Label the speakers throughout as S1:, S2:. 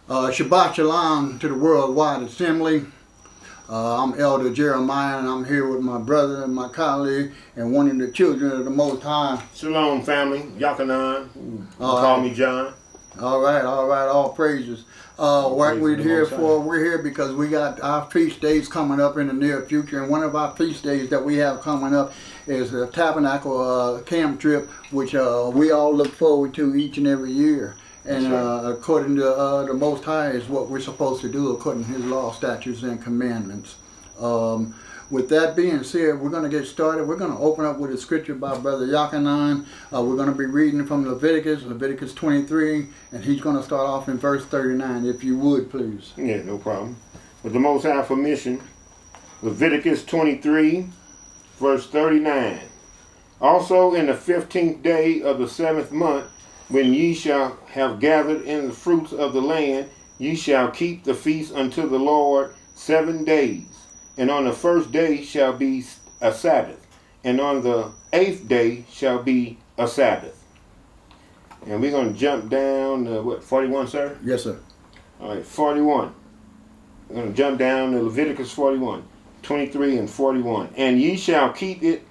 S1: Shabbat Shalom to the Worldwide Assembly. I'm Elder Jeremiah, and I'm here with my brother and my colleague and one of the children of the Most High.
S2: Shalom, family. Yakanan. Call me John.
S1: All right, all praises. What we're here for, we're here because we got our feast days coming up in the near future, and one of our feast days that we have coming up is the Tabernacle camp trip, which we all look forward to each and every year. And according to the Most High is what we're supposed to do according to His law, statutes, and commandments. With that being said, we're going to get started. We're going to open up with a scripture by Brother Yakanan. We're going to be reading from Leviticus 23, and he's going to start off in verse 39, if you would, please.
S2: Yeah, no problem. With the Most High permission, Leviticus 23, verse 39. Also in the 15th day of the 7th month, when ye shall have gathered in the fruits of the land, ye shall keep the feast unto the Lord 7 days. And on the first day shall be a Sabbath, and on the 8th day shall be a Sabbath. And we're going to jump down to, 41, sir?
S1: Yes, sir.
S2: All right, 41. We're going to jump down to Leviticus 41, 23 and 41. And ye shall keep it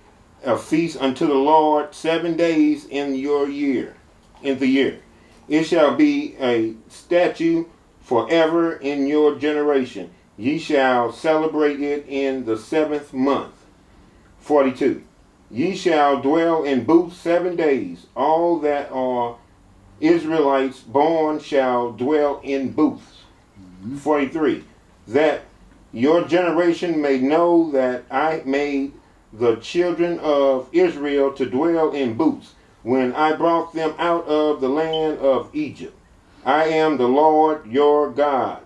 S2: a feast unto the Lord 7 days in your year. In the year. It shall be a statute forever in your generation. Ye shall celebrate it in the 7th month. 42. Ye shall dwell in booths 7 days. All that are Israelites born shall dwell in booths. 43. That your generation may know that I made the children of Israel to dwell in booths, when I brought them out of the land of Egypt. I am the Lord your God.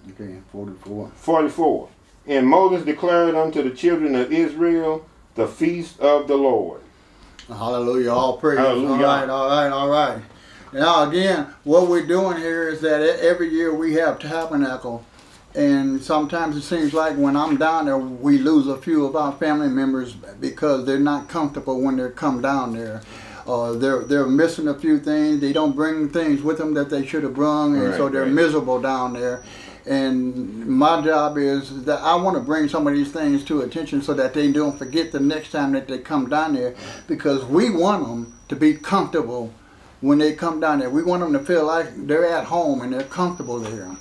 S1: Okay, 44.
S2: 44. And Moses declared unto the children of Israel the feast of the Lord.
S1: Hallelujah, all praise.
S2: Hallelujah.
S1: All right. Now again, what we're doing here is that every year we have tabernacle. And sometimes it seems like when I'm down there, we lose a few of our family members because they're not comfortable when they come down there. They're missing a few things. They don't bring things with them that they should have brought, and so they're miserable down there. And my job is that I want to bring some of these things to attention so that they don't forget the next time that they come down there, because we want them to be comfortable when they come down there. We want them to feel like they're at home and they're comfortable there.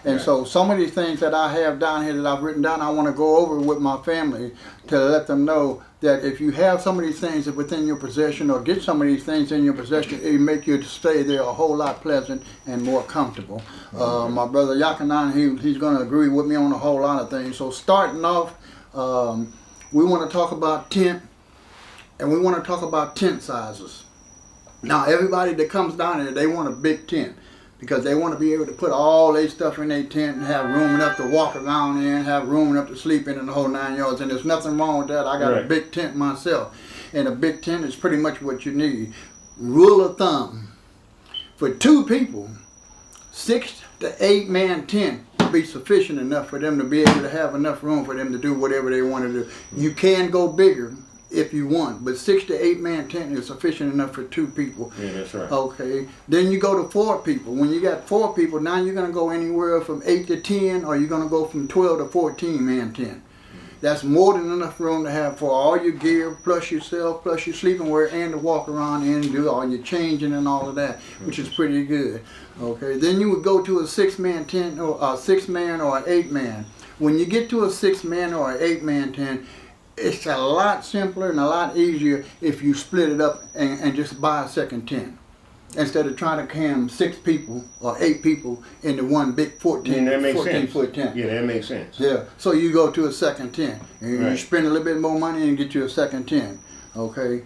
S1: And so some of these things that I have down here that I've written down, I want to go over with my family to let them know that if you have some of these things within your possession, or get some of these things in your possession, it make you stay there a whole lot pleasant and more comfortable. My brother Yakanan, he's going to agree with me on a whole lot of things. So starting off, we want to talk about tent, and we want to talk about tent sizes. Now everybody that comes down here, they want a big tent, because they want to be able to put all their stuff in their tent and have room enough to walk around in, have room enough to sleep in the whole 9 yards. And there's nothing wrong with that. I got a big tent myself. And a big tent is pretty much what you need. Rule of thumb, for 2 people, 6 to 8 man tent will be sufficient enough for them to be able to have enough room for them to do whatever they want to do. You can go bigger if you want, but 6 to 8 man tent is sufficient enough for 2 people.
S2: Yeah, that's right.
S1: Okay, then you go to 4 people. When you got 4 people, now you're going to go anywhere from 8 to 10, or you're going to go from 12 to 14 man tent. That's more than enough room to have for all your gear, plus yourself, plus your sleeping wear, and to walk around in and do all your changing and all of that, which is pretty good. Okay, then you would go to a 6 man tent, or a 6 man or an 8 man. When you get to a 6 man or an 8 man tent, it's a lot simpler and a lot easier if you split it up and just buy a second tent, instead of trying to cram 6 people or 8 people into one big 14-foot tent.
S2: Yeah, that makes sense.
S1: Yeah, so you go to a second tent, and you spend a little bit more money and get you a second tent. Okay.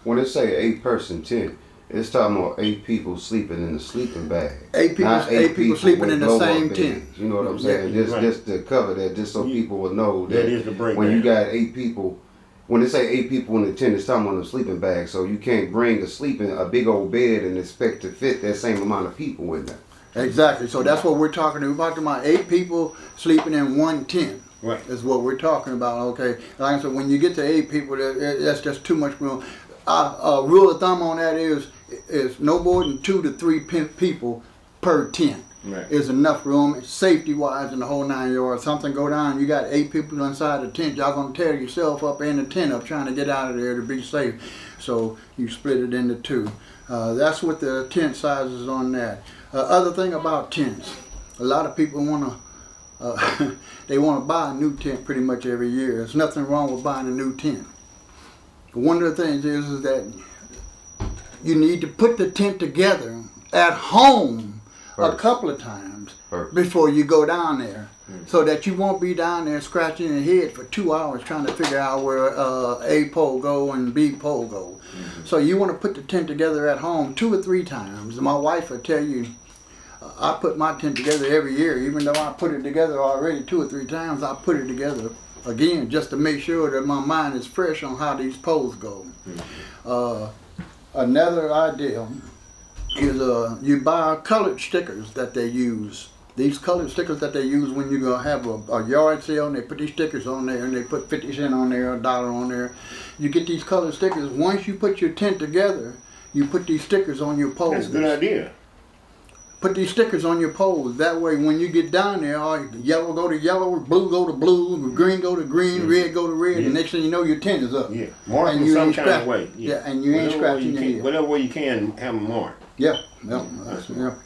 S3: When they say 8-person tent, it's talking about 8 people sleeping in the sleeping bag.
S1: 8 people sleeping in the same tent.
S3: You know what I'm saying? Just to cover that, just so people will know
S2: that is the breakdown.
S3: When you got 8 people, when they say 8 people in the tent, it's talking about a sleeping bag. So you can't bring a big old bed and expect to fit that same amount of people in there.
S1: Exactly. So that's what we're talking about. We're talking about 8 people sleeping in one tent.
S2: Right.
S1: Is what we're talking about. Okay. Like I said, when you get to 8 people, that's just too much room. Rule of thumb on that is no more than 2 to 3 people per tent.
S2: Right.
S1: Is enough room, safety wise, in the whole 9 yards. Something go down, you got 8 people inside the tent. Y'all gonna tear yourself up and the tent up trying to get out of there to be safe. So you split it into 2. That's what the tent size is on that. Other thing about tents, a lot of people wanna they wanna buy a new tent pretty much every year. There's nothing wrong with buying a new tent. One of the things is that you need to put the tent together at home a couple of times before you go down there, so that you won't be down there scratching your head for 2 hours trying to figure out where A pole go and B pole go. So you want to put the tent together at home 2 or 3 times. My wife will tell you, I put my tent together every year, even though I put it together already 2 or 3 times. I put it together again just to make sure that my mind is fresh on how these poles go. Another idea is you buy colored stickers that they use. These colored stickers that they use when you go have a yard sale, and they put these stickers on there, and they put 50 cents on there, $1 on there. You get these colored stickers. Once you put your tent together, you put these stickers on your poles.
S2: That's a good idea.
S1: Put these stickers on your poles. That way, when you get down there, yellow go to yellow, blue go to blue, green go to green, red go to red. And next thing you know, your tent is up.
S2: Yeah, mark in some kind of way.
S1: Yeah, and you ain't scratching your head.
S2: Whatever way you can, have them marked.
S1: Yeah.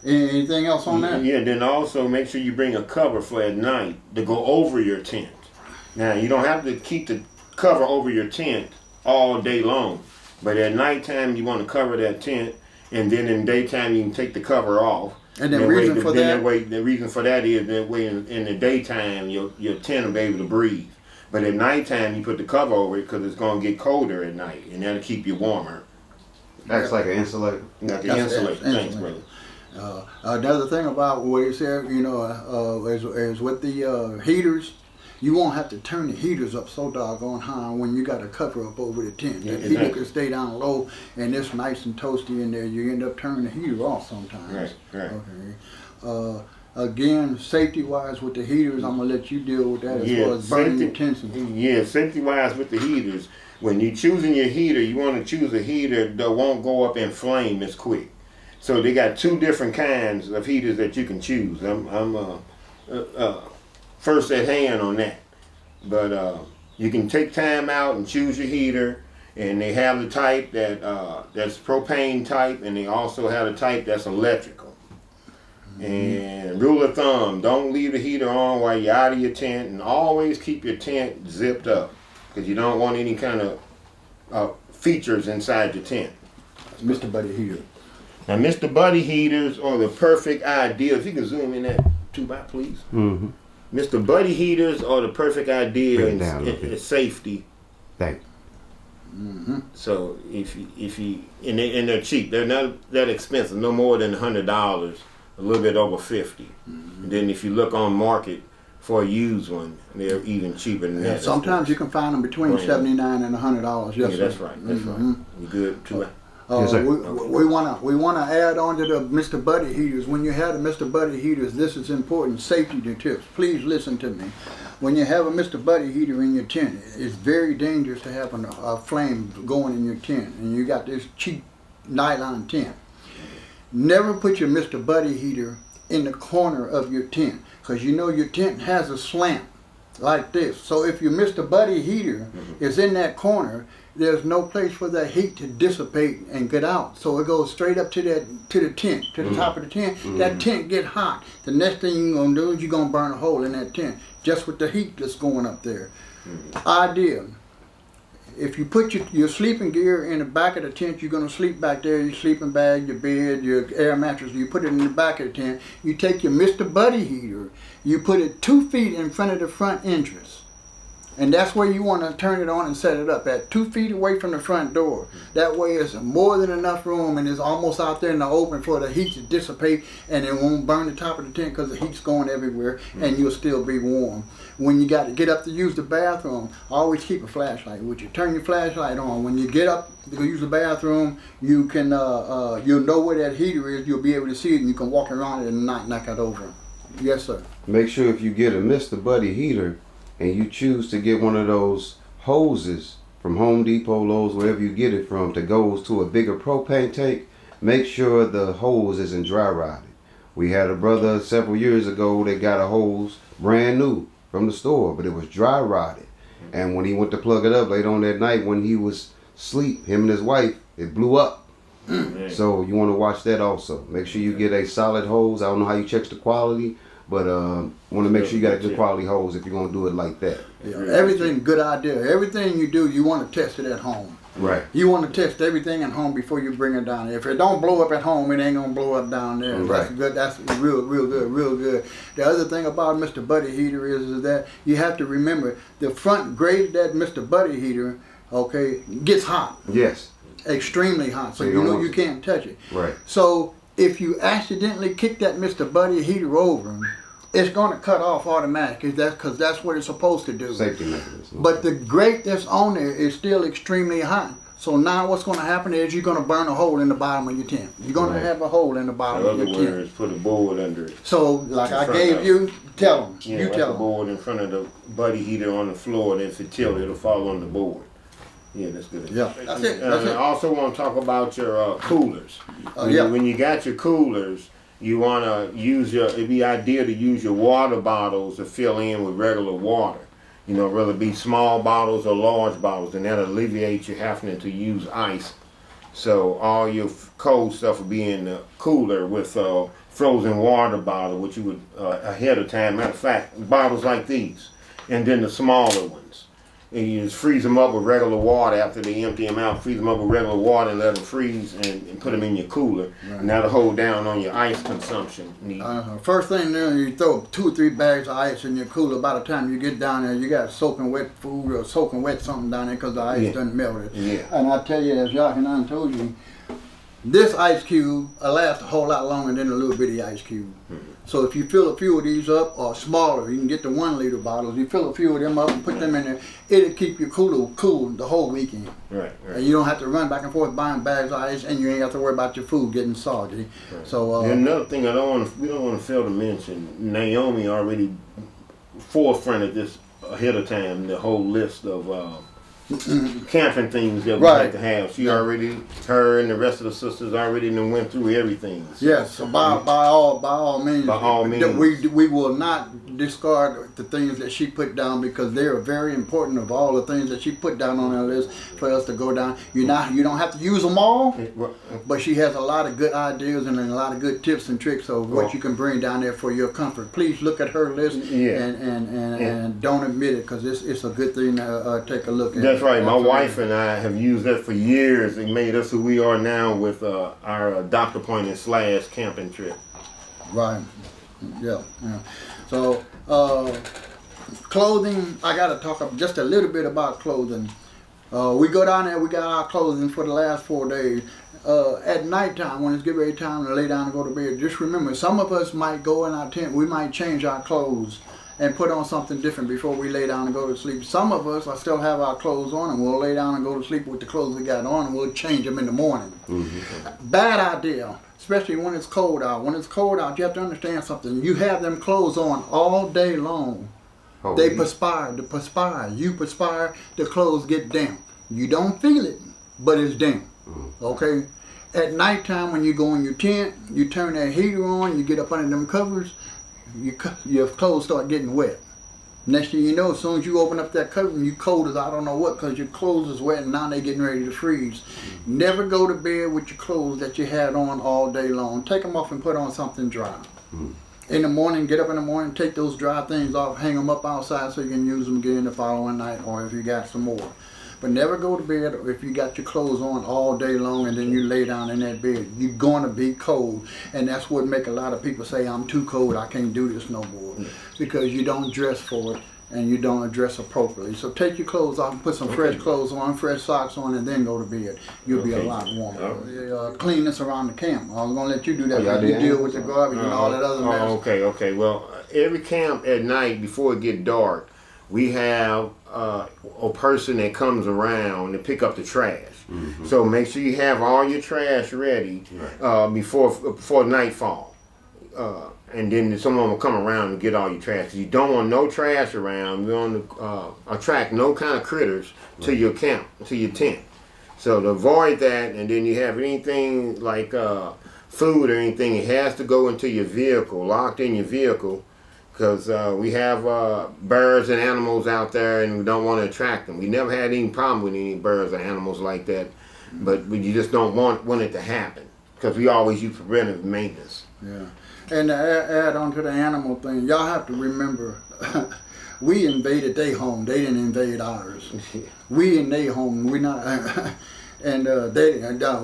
S1: Anything else on that?
S2: Yeah, then also make sure you bring a cover for at night to go over your tent. Now, you don't have to keep the cover over your tent all day long, but at nighttime you want to cover that tent, and then in daytime you can take the cover off.
S1: And the reason for that?
S2: The reason for that is that way in the daytime your tent will be able to breathe, but at nighttime you put the cover over it because it's going to get colder at night, and that'll keep you warmer.
S3: Acts like an insulator.
S2: Like an insulator. Thanks, brother.
S1: Another thing about what you said, is with the heaters, you won't have to turn the heaters up so doggone high when you got a cover up over the tent. The heater can stay down low, and it's nice and toasty in there. You end up turning the heater off sometimes.
S2: Right.
S1: Okay. Again, safety-wise with the heaters, I'm going to let you deal with that as far as burning your tents.
S2: Yeah, safety-wise with the heaters, when you're choosing your heater, you want to choose a heater that won't go up in flame as quick. So they got 2 different kinds of heaters that you can choose. I'm first at hand on that. But you can take time out and choose your heater. And they have the type that's propane type, and they also have the type that's electrical. And rule of thumb, don't leave the heater on while you're out of your tent, and always keep your tent zipped up because you don't want any kind of features inside your tent.
S1: Mr. Buddy Heater.
S2: Now, Mr. Buddy heaters are the perfect idea. If you can zoom in that 2x, please.
S3: Mm-hmm.
S2: Mr. Buddy heaters are the perfect idea in safety.
S3: Thank you.
S1: Mm-hmm.
S2: So if you and they're cheap, they're not that expensive, no more than $100. A little bit over 50. And then if you look on market for a used one, they're even cheaper than that.
S1: Sometimes you can find them between $79 and $100. Yes,
S2: yeah, that's right. That's right. You good too?
S1: Yes, sir. We wanna add on to the Mr. Buddy heaters. When you have the Mr. Buddy heaters, this is important safety tips. Please listen to me. When you have a Mr. Buddy heater in your tent, it's very dangerous to have a flame going in your tent, and you got this cheap nylon tent. Never put your Mr. Buddy heater in the corner of your tent, because you know your tent has a slant like this. So if your Mr. Buddy heater is in that corner, there's no place for that heat to dissipate and get out. So it goes straight up to the tent, to the top of the tent. That tent get hot. The next thing you're gonna do is you're gonna burn a hole in that tent just with the heat that's going up there. Idea. If you put your sleeping gear in the back of the tent, you're going to sleep back there, your sleeping bag, your bed, your air mattress, you put it in the back of the tent. You take your Mr. Buddy heater, you put it 2 feet in front of the front entrance. And that's where you want to turn it on and set it up at 2 feet away from the front door. That way it's more than enough room and it's almost out there in the open for the heat to dissipate and it won't burn the top of the tent because the heat's going everywhere and you'll still be warm. When you got to get up to use the bathroom, always keep a flashlight with you. Turn your flashlight on. When you get up to go use the bathroom, you can you'll know where that heater is. You'll be able to see it and you can walk around it and not knock it over. Yes, sir.
S3: Make sure if you get a Mr. Buddy heater and you choose to get one of those hoses from Home Depot, Lowe's, wherever you get it from, that goes to a bigger propane tank, make sure the hose isn't dry rotted. We had a brother several years ago that got a hose brand new from the store, but it was dry rotted. And when he went to plug it up late on that night when he was asleep, him and his wife, it blew up. So you want to watch that also. Make sure you get a solid hose. I don't know how you check the quality, but want to make sure you got a good quality hose if you're going to do it like that.
S1: Yeah, everything, good idea. Everything you do, you want to test it at home.
S3: Right.
S1: You want to test everything at home before you bring it down there. If it don't blow up at home, it ain't gonna blow up down there.
S3: Right.
S1: That's good. That's real good. The other thing about Mr. Buddy Heater is that you have to remember the front grade of that Mr. Buddy Heater, okay, gets hot.
S3: Yes.
S1: Extremely hot. So
S3: So you
S1: you
S3: don't
S1: know
S3: want
S1: you
S3: to.
S1: can't touch it.
S3: Right.
S1: So if you accidentally kick that Mr. Buddy Heater over, it's gonna cut off automatically. Because that's what it's supposed to do.
S3: Safety mechanism.
S1: But the grate that's on there is still extremely hot. So now what's going to happen is you're going to burn a hole in the bottom of your tent. You're going to have a hole in the
S2: In
S1: bottom of
S2: other
S1: your tent.
S2: words, put a board under it.
S1: So like I
S2: front
S1: gave
S2: of-
S1: you, tell them.
S2: Yeah,
S1: You
S2: like
S1: tell
S2: a
S1: them.
S2: board in front of the buddy heater on the floor, and if it tilts, it'll fall on the board. Yeah, that's good.
S1: Yeah, that's it. That's
S2: I
S1: it.
S2: also want to talk about your coolers.
S1: Yeah.
S2: When you got your coolers, you want to use it'd be ideal to use your water bottles to fill in with regular water. You know, whether it be small bottles or large bottles, and that alleviates you having to use ice. So all your cold stuff will be in the cooler with frozen water bottle, which you would ahead of time. Matter of fact, bottles like these, and then the smaller ones. And you just freeze them up with regular water after they empty them out. Freeze them up with regular water and let them freeze, and put them in your cooler.
S1: Right.
S2: And that'll hold down on your ice consumption needs.
S1: First thing there, you throw 2 or 3 bags of ice in your cooler. By the time you get down there, you got soaking wet food or soaking wet something down there because the ice done melted.
S2: Yeah.
S1: And I tell you, as Jacques and I told you, this ice cube will last a whole lot longer than a little bitty ice cube. So if you fill a few of these up, or smaller, you can get the 1 liter bottles. You fill a few of them up and put them in there. It'll keep your cooler cool the whole weekend.
S2: Right, right.
S1: And you don't have to run back and forth buying bags of ice, and you ain't have to worry about your food getting soggy.
S2: Right.
S1: So
S2: And another thing we don't want to fail to mention, Naomi already forefronted this ahead of time, the whole list of camping things that we like to have. She already, her and the rest of the sisters already done went through everything.
S1: yes, so by all means,
S2: By all means.
S1: we will not discard the things that she put down because they are very important. Of all the things that she put down on her list for us to go down, you don't have to use them all, but she has a lot of good ideas and a lot of good tips and tricks of what you can bring down there for your comfort. Please look at her list and don't admit it because it's a good thing to take a look at.
S2: That's right. My wife and I have used that for years. It made us who we are now with our doctor appointment / camping trip.
S1: Right. Yeah. So, clothing, I got to talk just a little bit about clothing. We go down there, we got our clothing for the last 4 days. At nighttime, when it's get ready time to lay down and go to bed, just remember, some of us might go in our tent, we might change our clothes and put on something different before we lay down and go to sleep. Some of us I still have our clothes on and we'll lay down and go to sleep with the clothes we got on and we'll change them in the morning. Mm-hmm. Bad idea, especially when it's cold out. When it's cold out, you have to understand something. You have them clothes on all day long. They perspire. You perspire, the clothes get damp. You don't feel it, but it's damp. Okay? At nighttime when you go in your tent, you turn that heater on, you get up under them covers, your clothes start getting wet. Next thing you know, as soon as you open up that cover, you cold as I don't know what because your clothes is wet and now they're getting ready to freeze. Never go to bed with your clothes that you had on all day long. Take them off and put on something dry. In the morning, get up in the morning, take those dry things off, hang them up outside so you can use them again the following night or if you got some more. But never go to bed if you got your clothes on all day long and then you lay down in that bed. You're going to be cold. And that's what make a lot of people say, I'm too cold, I can't do this no more. Because you don't dress for it and you don't dress appropriately. So take your clothes off and put some fresh clothes on, fresh socks on, and then go to bed. You'll be a lot warmer. Cleanness around the camp. I was going to let you do that. You deal with the garbage and all that other mess.
S2: Okay. Well, every camp at night before it get dark, we have a person that comes around to pick up the trash. Mm-hmm. So make sure you have all your trash ready before nightfall. And then someone will come around and get all your trash. You don't want no trash around. You want to attract no kind of critters to your camp, to your tent. So to avoid that, and then you have anything like food or anything, it has to go into your vehicle, locked in your vehicle, because we have birds and animals out there, and we don't want to attract them. We never had any problem with any birds or animals like that, but you just don't want it to happen, because we always use preventive maintenance.
S1: Yeah. And to add on to the animal thing, y'all have to remember, we invaded their home. They didn't invade ours. We in their home. We not, and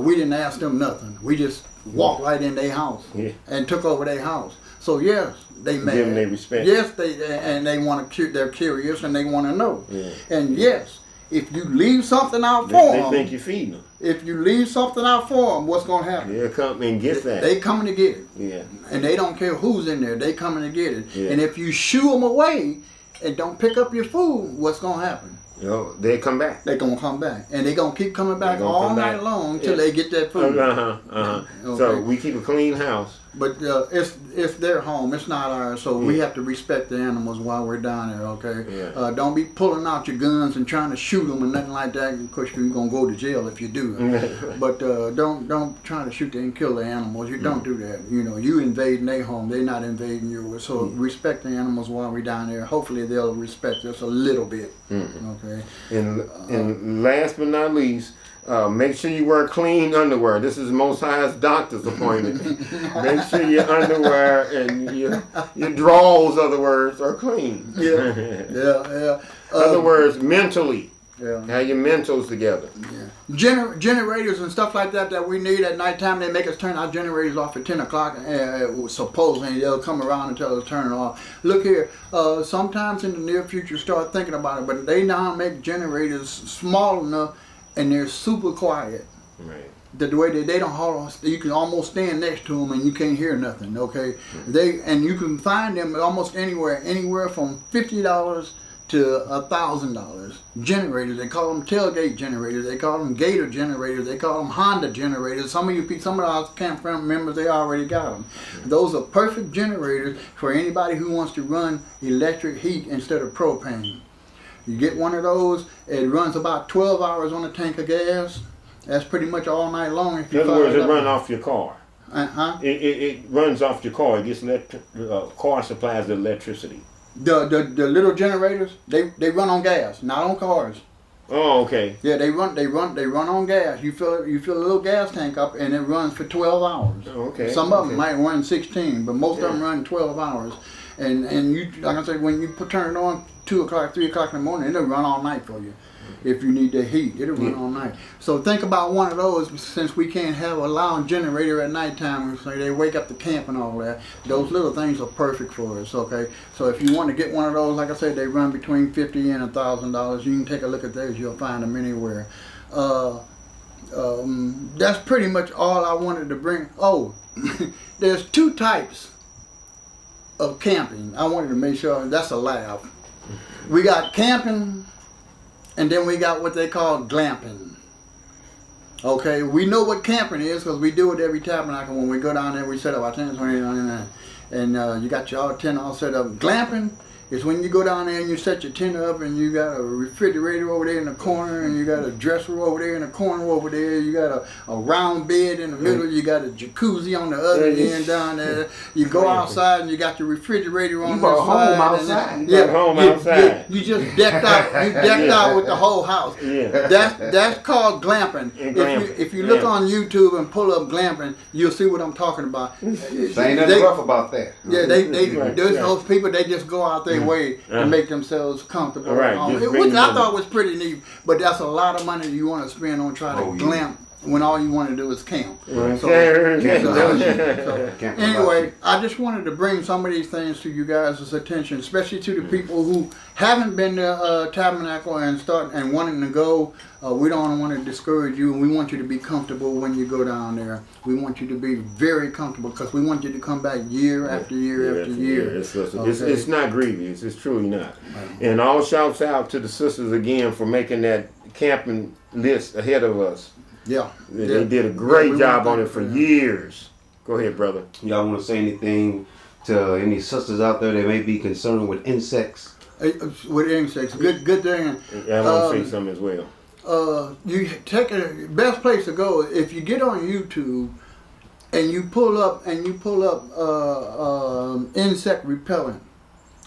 S1: we didn't ask them nothing. We just walked right in their house and took over their house. So yes, they mad.
S2: Give them their respect.
S1: Yes, they want to. They're curious and they want to know.
S2: Yeah.
S1: And yes, if you leave something out for
S2: They
S1: them,
S2: think you're feeding them.
S1: if you leave something out for them, what's gonna happen?
S2: They'll come and get that.
S1: They coming to get it.
S2: Yeah.
S1: And they don't care who's in there. They coming to get it.
S2: Yeah.
S1: And if you shoo them away and don't pick up your food, what's gonna happen?
S2: They come back.
S1: They're gonna come back, and they're gonna keep coming back
S2: gonna
S1: all
S2: come
S1: night
S2: back.
S1: long till they get that food.
S2: Okay. So we keep a clean house.
S1: But it's their home. It's not ours. So we have to respect the animals while we're down there. Okay.
S2: Yeah.
S1: Don't be pulling out your guns and trying to shoot them and nothing like that. Of course, you're gonna go to jail if you do it. But don't try to shoot and kill the animals. You don't do that. You know, you invading their home. They're not invading yours. So respect the animals while we're down there. Hopefully they'll respect us a little bit. Okay.
S2: And last but not least, make sure you wear clean underwear. This is Most High's doctor's appointment. Make sure your underwear and your drawers, other words, are clean.
S1: Yeah. Yeah.
S2: Other words, mentally.
S1: Yeah.
S2: Have your mentals together.
S1: Yeah. Generators and stuff like that we need at nighttime, they make us turn our generators off at 10 o'clock. Supposedly they'll come around and tell us to turn it off. Look here, sometimes in the near future, start thinking about it, but they now make generators small enough and they're super quiet.
S2: Right.
S1: The way they don't haul, you can almost stand next to them and you can't hear nothing. Okay, and you can find them almost anywhere from $50 to $1,000 generators. They call them tailgate generators. They call them Gator generators. They call them Honda generators. Some of our campground members, they already got them. Those are perfect generators for anybody who wants to run electric heat instead of propane. You get one of those, it runs about 12 hours on a tank of gas. That's pretty much all night long. If you
S2: In other words, it runs off your car. It runs off your car. It gets car supplies the electricity.
S1: The little generators, they run on gas, not on cars.
S2: Oh, okay.
S1: Yeah, they run on gas. You fill a little gas tank up and it runs for 12 hours.
S2: Oh, okay.
S1: Some of them might run 16, but most of them run 12 hours. And you, like I said, when you turn it on 2 o'clock, 3 o'clock in the morning, it'll run all night for you. If you need the heat, it'll run all night. So think about one of those, since we can't allow a generator at nighttime, so they wake up the camp and all that. Those little things are perfect for us, okay? So if you want to get one of those, like I said, they run between $50 and $1,000. You can take a look at those, you'll find them anywhere. That's pretty much all I wanted to bring. Oh, there's 2 types of camping. I wanted to make sure, that's a laugh. We got camping, and then we got what they call glamping. Okay, we know what camping is because we do it every tabernacle. When we go down there, we set up our tents, and you got your tent all set up. Glamping is when you go down there and you set your tent up, and you got a refrigerator over there in the corner, and you got a dresser over there in the corner over there. You got a round bed in the middle. You got a jacuzzi on the other end down there. You go outside and you got your refrigerator on the side.
S2: Outside.
S1: You just decked out. You decked out with the whole house.
S2: Yeah.
S1: That's called glamping. If you look on YouTube and pull up glamping, you'll see what I'm talking about.
S3: There ain't nothing rough about that.
S1: Yeah, those people, they just go out their way to make themselves comfortable.
S2: Right,
S1: Which I thought was pretty neat, but that's a lot of money you want to spend on trying to glamp when all you want to do is camp. Anyway, I just wanted to bring some of these things to you guys' attention, especially to the people who haven't been to Tabernacle and wanting to go. We don't want to discourage you, and we want you to be comfortable when you go down there. We want you to be very comfortable because we want you to come back year after year after year.
S2: It's not grievous. It's truly not. And all shouts out to the sisters again for making that camping list ahead of us.
S1: Yeah.
S2: They did a great job on it for years. Go ahead, brother.
S3: Y'all want to say anything to any sisters out there that may be concerned with insects?
S1: With insects, good thing.
S2: I want to say something as well.
S1: You take best place to go if you get on YouTube and you pull up insect repellent.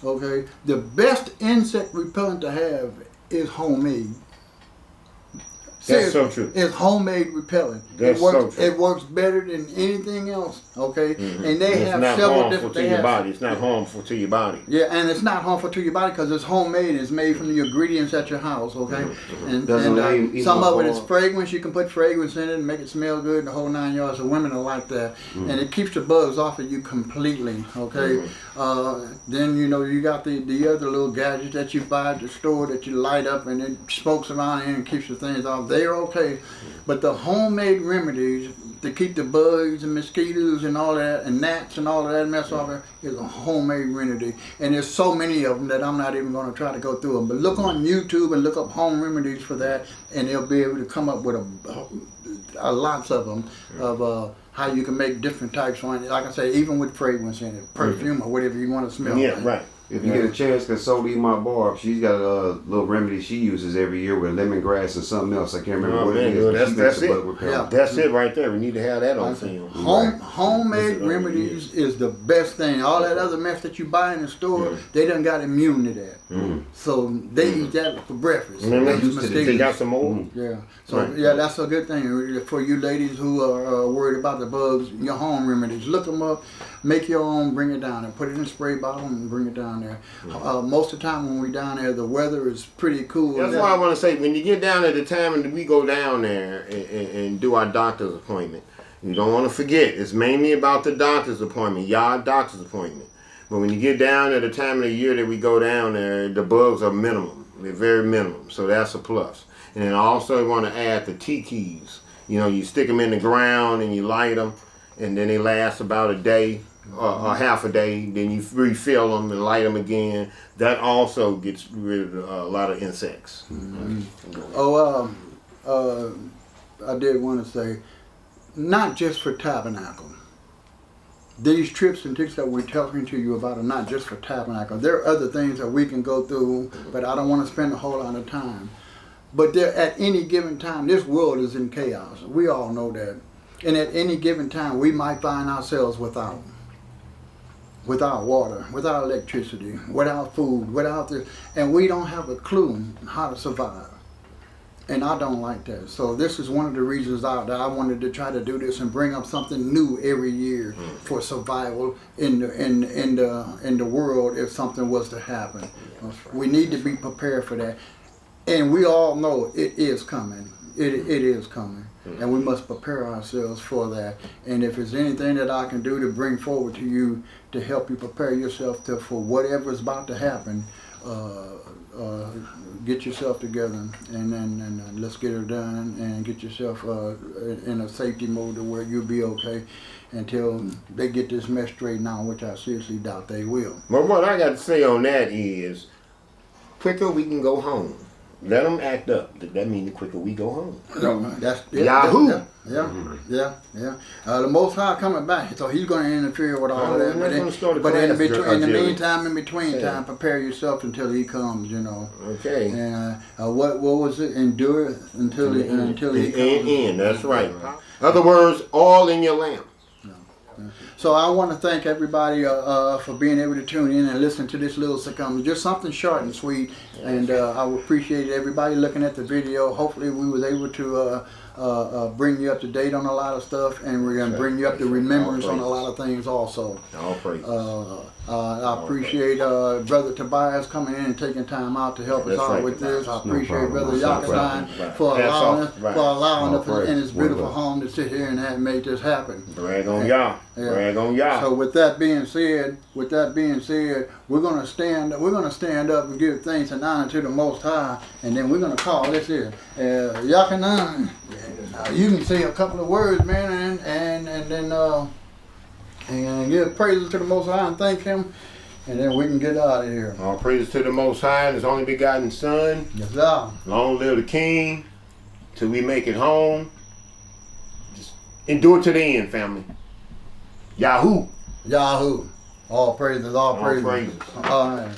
S1: Okay, the best insect repellent to have is homemade.
S2: That's so
S1: Seriously,
S2: true.
S1: It's homemade repellent.
S2: That's
S1: it works.
S2: so true.
S1: It works better than anything else. Okay,
S2: Mhm.
S1: and they
S2: It's
S1: have
S2: not
S1: several
S2: harmful
S1: different.
S2: to your body. It's not harmful to your body.
S1: Yeah, and it's not harmful to your body because it's homemade. It's made from the ingredients at your house, okay? And,
S3: Doesn't
S1: and
S3: even
S1: some of it is
S3: harm.
S1: fragrance. You can put fragrance in it and make it smell good and the whole 9 yards. The women are like that. And it keeps the bugs off of you completely, okay? Then, you know, you got the other little gadgets that you buy at the store that you light up and it smokes around in and keeps the things off. They're okay. But the homemade remedies to keep the bugs and mosquitoes and all that and gnats and all of that mess off there is a homemade remedy. And there's so many of them that I'm not even going to try to go through them. But look on YouTube and look up home remedies for that, and they'll be able to come up with a lots of them of how you can make different types on it. Like I say, even with fragrance in it, perfume or whatever you want to smell.
S2: Yeah,
S1: like.
S2: right.
S3: If you get a chance, consult my barb. She's got a little remedy she uses every year with lemongrass and something else. I can't remember
S2: Oh,
S3: what
S2: man,
S3: it is. But
S2: that's-
S3: she makes
S2: that's
S3: a
S2: it.
S3: bug repellent.
S2: That's it right there. We need to have that on film.
S1: Homemade remedies is the best thing. All that other mess that you buy in the store, they done got immune to that. So they eat that for breakfast.
S2: Remember,
S1: Those mosquitoes.
S2: they got some more.
S1: Yeah. So
S2: Right.
S1: yeah, that's a good thing for you ladies who are worried about the bugs. Your home remedies, look them up, make your own, bring it down and put it in a spray bottle and bring it down there. Most of the time when we down there, the weather is pretty cool.
S2: That's why I want to say, when you get down at the time and we go down there and do our doctor's appointment, you don't want to forget, it's mainly about the doctor's appointment, your doctor's appointment. But when you get down at the time of the year that we go down there, the bugs are minimum. They're very minimum. So that's a plus. And then I also want to add the tea keys. You know, you stick them in the ground and you light them, and then they last about a day or half a day. Then you refill them and light them again. That also gets rid of a lot of insects.
S1: I did want to say, not just for Tabernacle. These trips and tricks that we're talking to you about are not just for Tabernacle. There are other things that we can go through, but I don't want to spend a whole lot of time. But there, at any given time, this world is in chaos. We all know that. And at any given time, we might find ourselves without water, without electricity, without food, without this, and we don't have a clue how to survive. And I don't like that. So this is one of the reasons that I wanted to try to do this and bring up something new every year for survival in the world if something was to happen. We need to be prepared for that. And we all know it is coming. It is coming. And we must prepare ourselves for that. And if there's anything that I can do to bring forward to you to help you prepare yourself for whatever is about to happen, get yourself together and let's get it done and get yourself in a safety mode to where you'll be okay until they get this mess straightened out, which I seriously doubt they will.
S2: But what I got to say on that is, quicker we can go home. Let them act up. That means the quicker we go home.
S1: That's
S2: Yahoo!
S1: Yeah. The Most High coming back, so He's going to interfere with all that. But in the meantime, in between time, prepare yourself until He comes. You know.
S2: Okay.
S1: And what was it? Endure until He comes.
S2: And that's right. Other words, all in your lamp.
S1: So I want to thank everybody for being able to tune in and listen to this little circumstance. Just something short and sweet. And I would appreciate everybody looking at the video. Hopefully we was able to bring you up to date on a lot of stuff, and we're going to bring you up to remembrance on a lot of things also.
S2: All praise.
S1: I appreciate Brother Tobias coming in and taking time out to help us out with this. I appreciate Brother Yakinan for allowing us in his beautiful home to sit here and make this happen.
S2: Brag on y'all. Brag on y'all.
S1: So with that being said, we're gonna stand up and give thanks and honor to the Most High, and then we're gonna call this here. Yakinan, you can say a couple of words, man, and then and give praises to the Most High and thank Him, and then we can get out of here.
S2: All praises to the Most High and His only begotten Son.
S1: Yes, sir.
S2: Long live the King till we make it home. Just endure to the end, family. Yahoo!
S1: Yahoo! All praises, all praises.
S2: All praises.
S1: All right.